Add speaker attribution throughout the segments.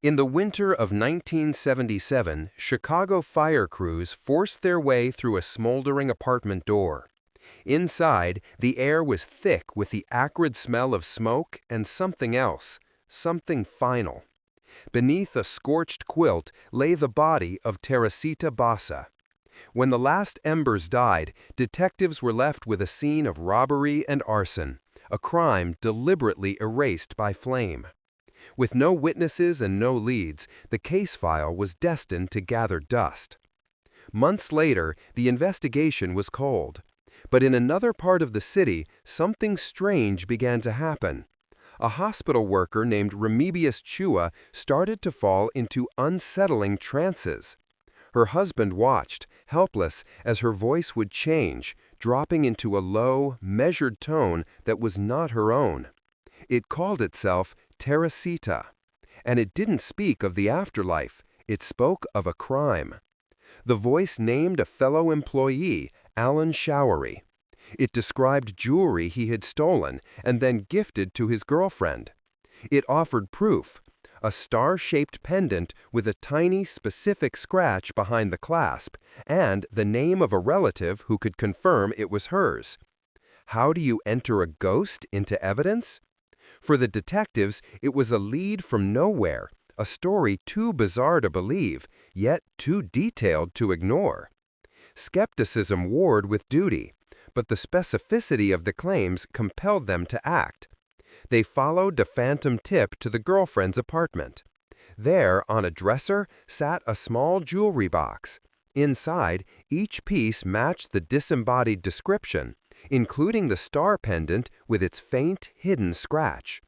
Speaker 1: In the winter of 1977, Chicago fire crews forced their way through a smoldering apartment door. Inside, the air was thick with the acrid smell of smoke and something else, something final. Beneath a scorched quilt lay the body of Teresita Basa. When the last embers died, detectives were left with a scene of robbery and arson, a crime deliberately erased by flame. With no witnesses and no leads, the case file was destined to gather dust. Months later, the investigation was cold. But in another part of the city, something strange began to happen. A hospital worker named Remibias Chua started to fall into unsettling trances. Her husband watched, helpless, as her voice would change, dropping into a low, measured tone that was not her own. It called itself Teresita, and it didn't speak of the afterlife, it spoke of a crime. The voice named a fellow employee, Alan Showery. It described jewelry he had stolen and then gifted to his girlfriend. It offered proof, a star-shaped pendant with a tiny, specific scratch behind the clasp, and the name of a relative who could confirm it was hers. How do you enter a ghost into evidence? For the detectives, it was a lead from nowhere, a story too bizarre to believe, yet too detailed to ignore. Skepticism warred with duty, but the specificity of the claims compelled them to act. They followed the phantom tip to the girlfriend's apartment. There, on a dresser, sat a small jewelry box. Inside, each piece matched the disembodied description, including the star pendant with its faint, hidden scratch.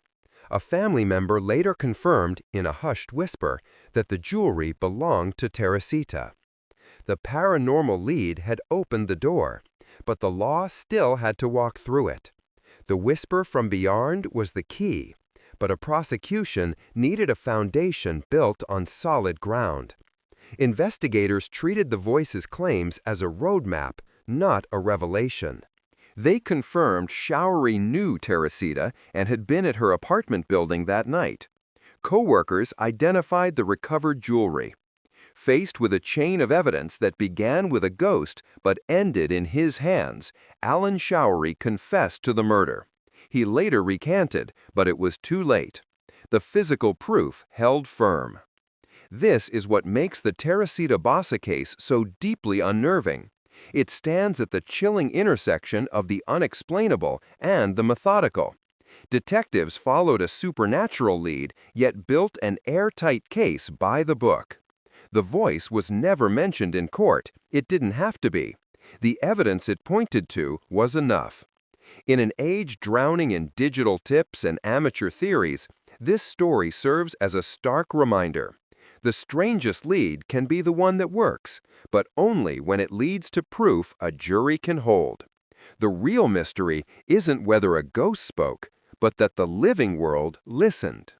Speaker 1: A family member later confirmed, in a hushed whisper, that the jewelry belonged to Teresita. The paranormal lead had opened the door, but the law still had to walk through it. The whisper from beyond was the key, but a prosecution needed a foundation built on solid ground. Investigators treated the voice's claims as a roadmap, not a revelation. They confirmed Showery knew Teresita and had been at her apartment building that night. Co-workers identified the recovered jewelry. Faced with a chain of evidence that began with a ghost but ended in his hands, Alan Showery confessed to the murder. He later recanted, but it was too late. The physical proof held firm. This is what makes the Teresita Basa case so deeply unnerving. It stands at the chilling intersection of the unexplainable and the methodical. Detectives followed a supernatural lead, yet built an airtight case by the book. The voice was never mentioned in court. It didn't have to be. The evidence it pointed to was enough. In an age drowning in digital tips and amateur theories, this story serves as a stark reminder. The strangest lead can be the one that works, but only when it leads to proof a jury can hold. The real mystery isn't whether a ghost spoke, but that the living world listened.